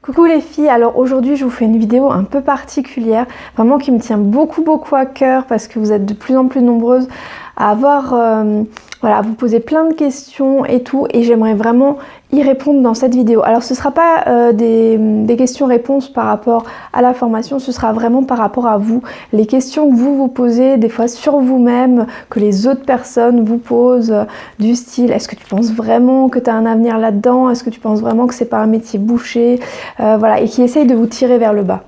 Coucou les filles, alors aujourd'hui je vous fais une vidéo un peu particulière, vraiment qui me tient beaucoup à cœur parce que vous êtes de plus en plus nombreuses à avoir, voilà, à vous poser plein de questions et tout, et j'aimerais vraiment y répondre dans cette vidéo. Alors ce ne sera pas des questions-réponses par rapport à la formation, ce sera vraiment par rapport à vous, les questions que vous vous posez des fois sur vous-même, que les autres personnes vous posent, du style est-ce que tu penses vraiment que tu as un avenir là-dedans, est-ce que tu penses vraiment que c'est pas un métier bouché, voilà, et qui essayent de vous tirer vers le bas.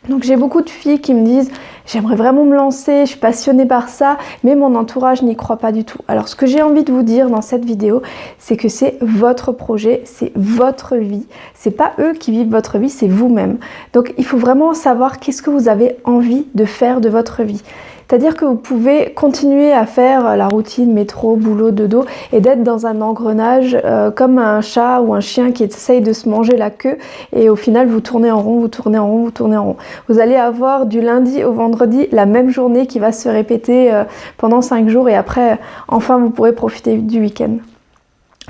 Donc j'ai beaucoup de filles qui me disent j'aimerais vraiment me lancer, je suis passionnée par ça, mais mon entourage n'y croit pas du tout. Alors ce que j'ai envie de vous dire dans cette vidéo, c'est que c'est votre projet, c'est votre vie. C'est pas eux qui vivent votre vie, c'est vous-même. Donc il faut vraiment savoir qu'est-ce que vous avez envie de faire de votre vie. C'est-à-dire que vous pouvez continuer à faire la routine métro, boulot, dodo et d'être dans un engrenage comme un chat ou un chien qui essaye de se manger la queue et au final vous tournez en rond, vous tournez en rond, vous tournez en rond. Vous allez avoir du lundi au vendredi la même journée qui va se répéter pendant 5 jours et après enfin vous pourrez profiter du week-end.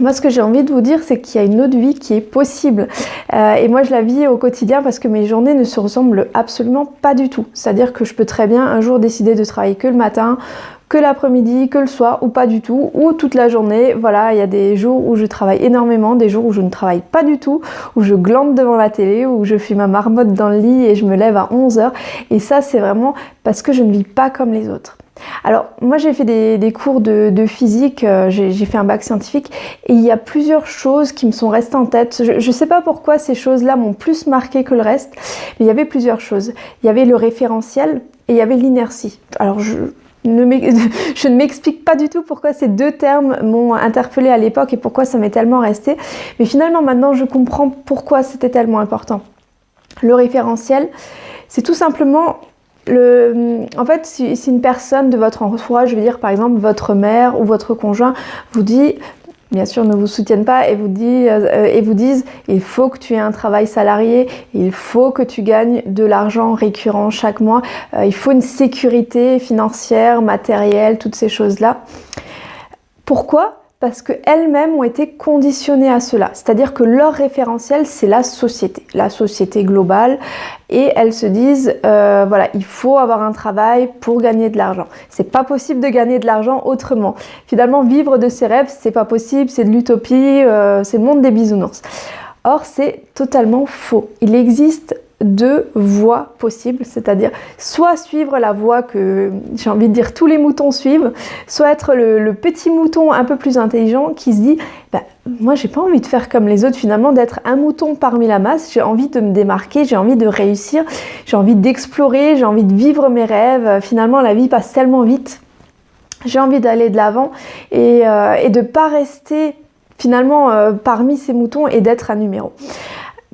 Moi, ce que j'ai envie de vous dire, c'est qu'il y a une autre vie qui est possible. Et moi, je la vis au quotidien parce que mes journées ne se ressemblent absolument pas du tout. C'est-à-dire que je peux très bien un jour décider de travailler que le matin, que l'après-midi, que le soir, ou pas du tout, ou toute la journée. Voilà, il y a des jours où je travaille énormément, des jours où je ne travaille pas du tout, où je glande devant la télé, où je fais ma marmotte dans le lit et je me lève à 11h. Et ça, c'est vraiment parce que je ne vis pas comme les autres. Alors moi j'ai fait des cours de physique, j'ai fait un bac scientifique et il y a plusieurs choses qui me sont restées en tête. Je ne sais pas pourquoi ces choses-là m'ont plus marqué que le reste, mais il y avait plusieurs choses. Il y avait le référentiel et il y avait l'inertie. Alors je ne m'explique pas du tout pourquoi ces deux termes m'ont interpellée à l'époque et pourquoi ça m'est tellement resté, mais finalement maintenant je comprends pourquoi c'était tellement important. Le référentiel, c'est tout simplement... En fait, si une personne de votre entourage, je veux dire par exemple votre mère ou votre conjoint, vous dit, bien sûr ne vous soutiennent pas et vous disent il faut que tu aies un travail salarié, il faut que tu gagnes de l'argent récurrent chaque mois, il faut une sécurité financière, matérielle, toutes ces choses-là. Pourquoi ? Parce qu'elles-mêmes ont été conditionnées à cela. C'est-à-dire que leur référentiel, c'est la société globale. Et elles se disent, voilà, il faut avoir un travail pour gagner de l'argent. C'est pas possible de gagner de l'argent autrement. Finalement, vivre de ses rêves, c'est pas possible, c'est de l'utopie, c'est le monde des bisounours. Or, c'est totalement faux. Il existe deux voies possibles, c'est-à-dire soit suivre la voie que j'ai envie de dire tous les moutons suivent, soit être le petit mouton un peu plus intelligent qui se dit moi j'ai pas envie de faire comme les autres finalement, d'être un mouton parmi la masse, j'ai envie de me démarquer, j'ai envie de réussir, j'ai envie d'explorer, j'ai envie de vivre mes rêves, finalement la vie passe tellement vite, j'ai envie d'aller de l'avant et de pas rester finalement parmi ces moutons et d'être un numéro.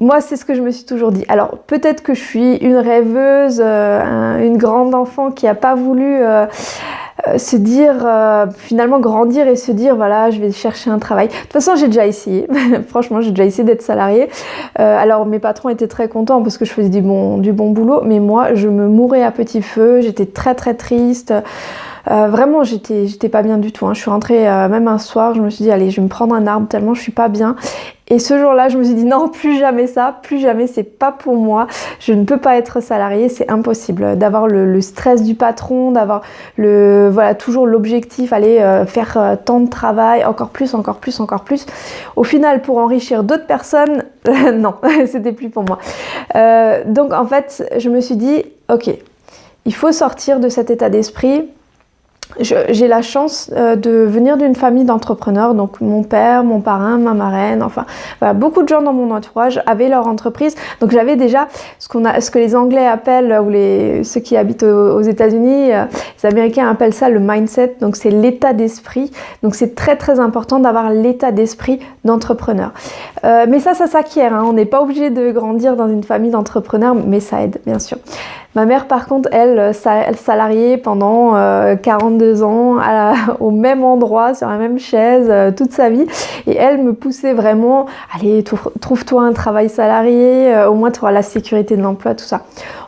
Moi, c'est ce que je me suis toujours dit. Alors, peut-être que je suis une rêveuse, une grande enfant qui n'a pas voulu se dire, finalement grandir et se dire, voilà, je vais chercher un travail. De toute façon, j'ai déjà essayé. Franchement, j'ai déjà essayé d'être salariée. Alors, mes patrons étaient très contents parce que je faisais du bon boulot. Mais moi, je me mourais à petit feu. J'étais très triste. Vraiment, j'étais pas bien du tout. Hein. Je suis rentrée même un soir, je me suis dit, allez, je vais me prendre un arbre tellement je suis pas bien. Et ce jour-là, je me suis dit non, plus jamais ça, plus jamais, c'est pas pour moi. Je ne peux pas être salariée, c'est impossible. D'avoir le stress du patron, d'avoir voilà, toujours l'objectif, aller faire tant de travail, encore plus. Au final, pour enrichir d'autres personnes, non, c'était plus pour moi. Donc en fait, je me suis dit, ok, il faut sortir de cet état d'esprit. J'ai la chance de venir d'une famille d'entrepreneurs, donc mon père, mon parrain, ma marraine, enfin voilà, beaucoup de gens dans mon entourage avaient leur entreprise, donc j'avais déjà ce que les Anglais appellent, ou ceux qui habitent aux États-Unis, les Américains appellent ça le mindset, donc c'est l'état d'esprit, donc c'est très important d'avoir l'état d'esprit d'entrepreneur. Mais ça s'acquiert, hein. On n'est pas obligé de grandir dans une famille d'entrepreneurs, mais ça aide bien sûr. Ma mère par contre, elle salariée pendant 42 ans au même endroit, sur la même chaise, toute sa vie, et elle me poussait vraiment, allez, trouve-toi un travail salarié, au moins tu auras la sécurité de l'emploi, tout ça.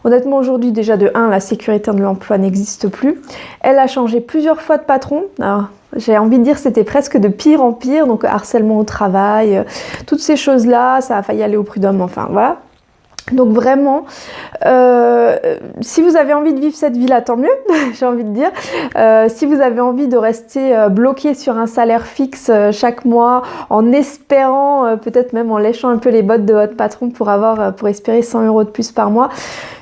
Honnêtement aujourd'hui déjà de 1, la sécurité de l'emploi n'existe plus. Elle a changé plusieurs fois de patron. Alors, j'ai envie de dire que c'était presque de pire en pire, donc harcèlement au travail, toutes ces choses-là, ça a failli aller au prud'homme, enfin voilà. Donc vraiment, si vous avez envie de vivre cette vie-là, tant mieux, j'ai envie de dire. Si vous avez envie de rester bloqué sur un salaire fixe chaque mois, en espérant, peut-être même en léchant un peu les bottes de votre patron pour espérer 100 € de plus par mois,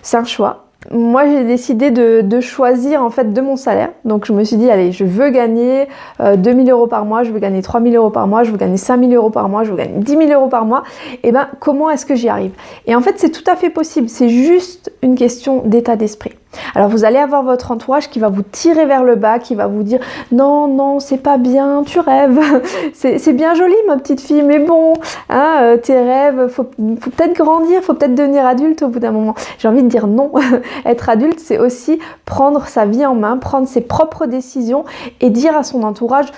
c'est un choix. Moi, j'ai décidé de choisir en fait de mon salaire. Donc, je me suis dit, allez, je veux gagner 2 000 € par mois, je veux gagner 3 000 € par mois, je veux gagner 5 000 € par mois, je veux gagner 10 000 € par mois. Et ben, comment est-ce que j'y arrive? Et en fait, c'est tout à fait possible. C'est juste une question d'état d'esprit. Alors, vous allez avoir votre entourage qui va vous tirer vers le bas, qui va vous dire, non, non, c'est pas bien, tu rêves. C'est bien joli, ma petite fille, mais bon, hein, tes rêves, faut peut-être grandir, faut peut-être devenir adulte au bout d'un moment. J'ai envie de dire non. Être adulte, c'est aussi prendre sa vie en main, prendre ses propres décisions et dire à son entourage,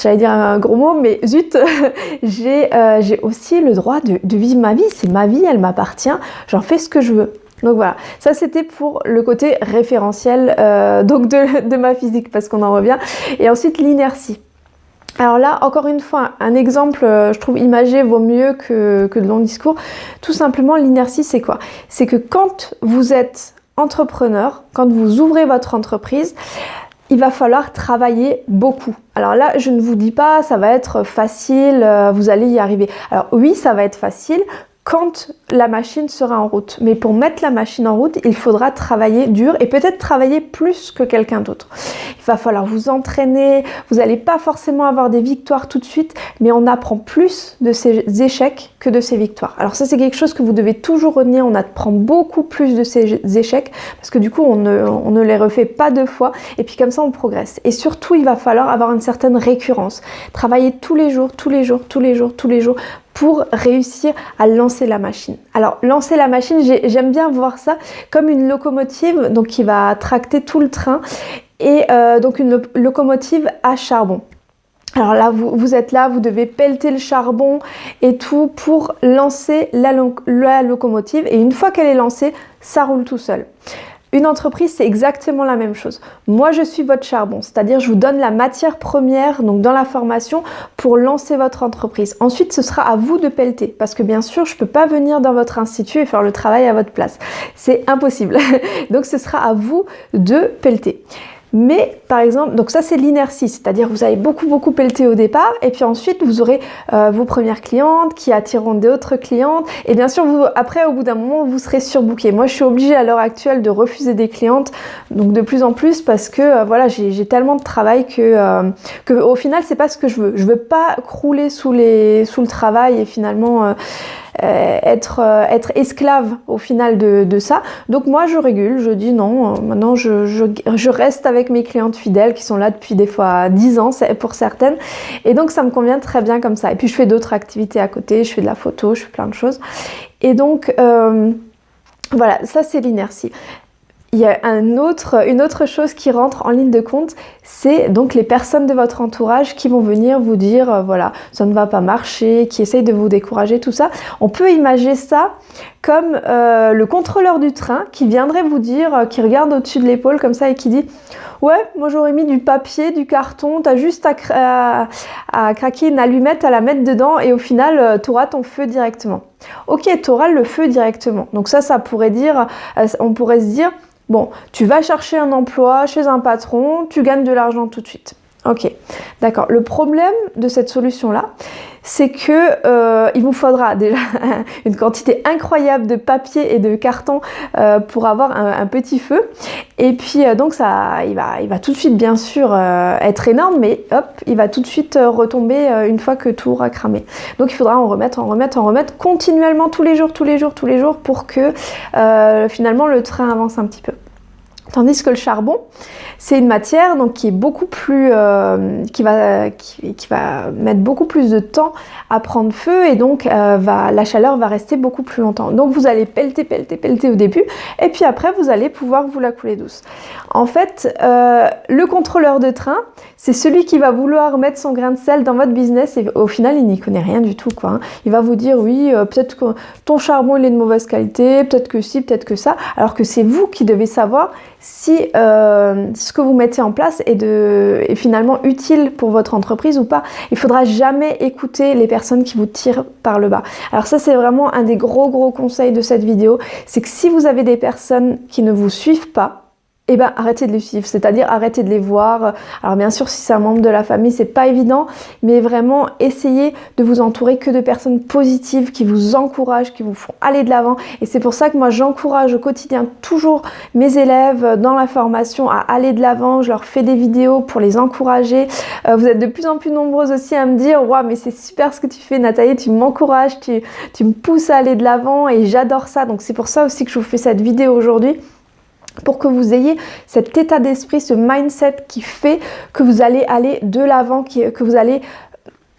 j'allais dire un gros mot, mais zut, j'ai aussi le droit de vivre ma vie. C'est ma vie, elle m'appartient, j'en fais ce que je veux. Donc voilà, ça c'était pour le côté référentiel donc de ma physique, parce qu'on en revient. Et ensuite l'inertie. Alors là, encore une fois, un exemple, je trouve imagé vaut mieux que de longs discours. Tout simplement, l'inertie, c'est quoi? C'est que quand vous êtes entrepreneur, quand vous ouvrez votre entreprise, il va falloir travailler beaucoup. Alors là, je ne vous dis pas, ça va être facile, vous allez y arriver. Alors oui, ça va être facile quand la machine sera en route. Mais pour mettre la machine en route, il faudra travailler dur et peut-être travailler plus que quelqu'un d'autre. Il va falloir vous entraîner, vous n'allez pas forcément avoir des victoires tout de suite, mais on apprend plus de ces échecs que de ces victoires. Alors ça, c'est quelque chose que vous devez toujours retenir, on apprend beaucoup plus de ces échecs, parce que du coup, on ne les refait pas 2 fois, et puis comme ça, on progresse. Et surtout, il va falloir avoir une certaine récurrence, travailler tous les jours, pour réussir à lancer la machine. Alors, lancer la machine, j'aime bien voir ça comme une locomotive donc qui va tracter tout le train et donc une locomotive à charbon. Alors là, vous êtes là, vous devez pelleter le charbon et tout pour lancer la locomotive et une fois qu'elle est lancée, ça roule tout seul. Une entreprise, c'est exactement la même chose. Moi, je suis votre charbon, c'est-à-dire je vous donne la matière première, donc dans la formation, pour lancer votre entreprise. Ensuite, ce sera à vous de pelleter, parce que bien sûr, je ne peux pas venir dans votre institut et faire le travail à votre place. C'est impossible. Donc, ce sera à vous de pelleter. Mais par exemple, donc ça c'est l'inertie, c'est-à-dire vous avez beaucoup pelleté au départ et puis ensuite vous aurez vos premières clientes qui attireront d'autres clientes et bien sûr après au bout d'un moment vous serez surbooké. Moi je suis obligée à l'heure actuelle de refuser des clientes donc de plus en plus parce que voilà j'ai tellement de travail que au final c'est pas ce que je veux. Je veux pas crouler sous le travail et finalement être esclave au final de ça. Donc moi je régule, je dis non, maintenant je reste avec mes clientes fidèles qui sont là depuis des fois 10 ans pour certaines et donc ça me convient très bien comme ça. Et puis je fais d'autres activités à côté, je fais de la photo, je fais plein de choses et donc voilà, ça c'est l'inertie. Il y a une autre chose qui rentre en ligne de compte, c'est donc les personnes de votre entourage qui vont venir vous dire voilà, ça ne va pas marcher, qui essayent de vous décourager, tout ça. On peut imaginer ça comme le contrôleur du train qui viendrait vous dire, qui regarde au-dessus de l'épaule comme ça et qui dit ouais, moi j'aurais mis du papier, du carton, t'as juste à craquer une allumette, à la mettre dedans et au final t'auras ton feu directement. Ok, t'auras le feu directement. Donc ça pourrait dire, on pourrait se dire bon, tu vas chercher un emploi chez un patron, tu gagnes de l'argent tout de suite. Ok, d'accord. Le problème de cette solution-là, c'est que il vous faudra déjà une quantité incroyable de papier et de carton pour avoir un petit feu. Et puis donc ça, il va tout de suite bien sûr être énorme, mais hop, il va tout de suite retomber une fois que tout aura cramé. Donc il faudra en remettre continuellement tous les jours pour que finalement le train avance un petit peu. Tandis que le charbon, c'est une matière donc qui est beaucoup plus, qui va mettre beaucoup plus de temps à prendre feu et donc la chaleur va rester beaucoup plus longtemps. Donc vous allez pelleter au début et puis après vous allez pouvoir vous la couler douce. En fait, le contrôleur de train, c'est celui qui va vouloir mettre son grain de sel dans votre business et au final il n'y connaît rien du tout quoi. Il va vous dire oui, peut-être que ton charbon il est de mauvaise qualité, peut-être que si, peut-être que ça, alors que c'est vous qui devez savoir si ce que vous mettez en place est finalement utile pour votre entreprise ou pas. Il ne faudra jamais écouter les personnes qui vous tirent par le bas. Alors ça, c'est vraiment un des gros conseils de cette vidéo, c'est que si vous avez des personnes qui ne vous suivent pas, eh ben, arrêtez de les suivre, c'est-à-dire arrêtez de les voir. Alors bien sûr, si c'est un membre de la famille, c'est pas évident, mais vraiment essayez de vous entourer que de personnes positives qui vous encouragent, qui vous font aller de l'avant. Et c'est pour ça que moi, j'encourage au quotidien toujours mes élèves dans la formation à aller de l'avant. Je leur fais des vidéos pour les encourager. Vous êtes de plus en plus nombreuses aussi à me dire « Waouh, mais c'est super ce que tu fais, Nathalie, tu m'encourages, tu me pousses à aller de l'avant et j'adore ça. » Donc c'est pour ça aussi que je vous fais cette vidéo aujourd'hui, pour que vous ayez cet état d'esprit, ce mindset qui fait que vous allez aller de l'avant, que vous allez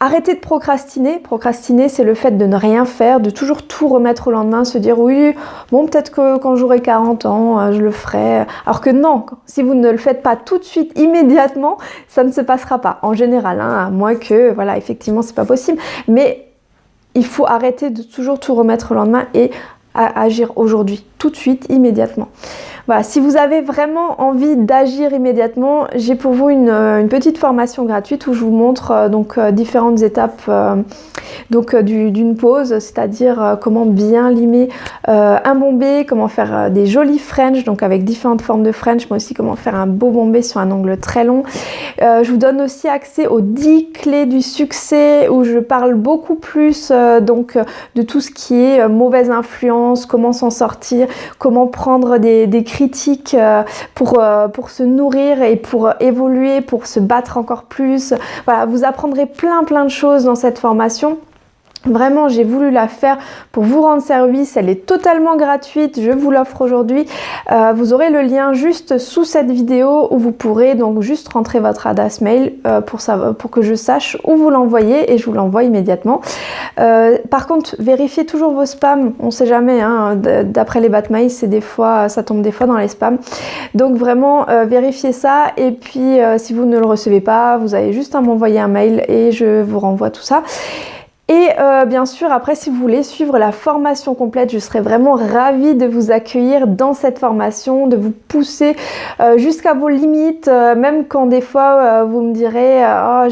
arrêter de procrastiner. Procrastiner, c'est le fait de ne rien faire, de toujours tout remettre au lendemain, se dire oui, bon, peut-être que quand j'aurai 40 ans, je le ferai. Alors que non, si vous ne le faites pas tout de suite, immédiatement, ça ne se passera pas. En général, hein, à moins que, voilà, effectivement, c'est pas possible. Mais il faut arrêter de toujours tout remettre au lendemain et agir aujourd'hui, tout de suite, immédiatement. Voilà, si vous avez vraiment envie d'agir immédiatement, j'ai pour vous une petite formation gratuite où je vous montre différentes étapes d'une pause, c'est-à-dire comment bien limer un bombé, comment faire des jolis French, donc avec différentes formes de French, mais aussi comment faire un beau bombé sur un ongle très long. Je vous donne aussi accès aux 10 clés du succès où je parle beaucoup plus de tout ce qui est mauvaise influence, comment s'en sortir, comment prendre des critiques pour se nourrir et pour évoluer, pour se battre encore plus. Voilà, vous apprendrez plein de choses dans cette formation. Vraiment, j'ai voulu la faire pour vous rendre service. Elle est totalement gratuite. Je vous l'offre aujourd'hui. Vous aurez le lien juste sous cette vidéo où vous pourrez donc juste rentrer votre adresse mail pour que je sache où vous l'envoyez et je vous l'envoie immédiatement. Par contre, vérifiez toujours vos spams. On ne sait jamais. Hein, d'après les Batmail, ça tombe des fois dans les spams. Donc vraiment, vérifiez ça. Et puis, si vous ne le recevez pas, vous avez juste à m'envoyer un mail et je vous renvoie tout ça. Et bien sûr, après, si vous voulez suivre la formation complète, je serais vraiment ravie de vous accueillir dans cette formation, de vous pousser jusqu'à vos limites, même quand des fois vous me direz oh,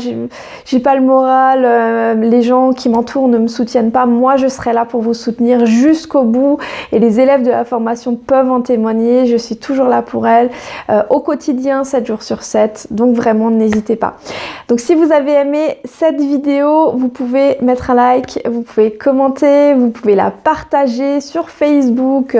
j'ai pas le moral, les gens qui m'entourent ne me soutiennent pas. Moi, je serai là pour vous soutenir jusqu'au bout et les élèves de la formation peuvent en témoigner. Je suis toujours là pour elles au quotidien, 7 jours sur 7. Donc vraiment, n'hésitez pas. Donc si vous avez aimé cette vidéo, vous pouvez mettre un like, vous pouvez commenter, vous pouvez la partager sur Facebook,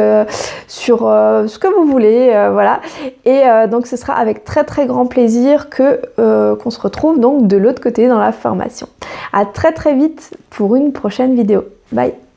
sur ce que vous voulez, voilà. Et donc ce sera avec très grand plaisir qu'on se retrouve donc de l'autre côté dans la formation. À très vite pour une prochaine vidéo. Bye!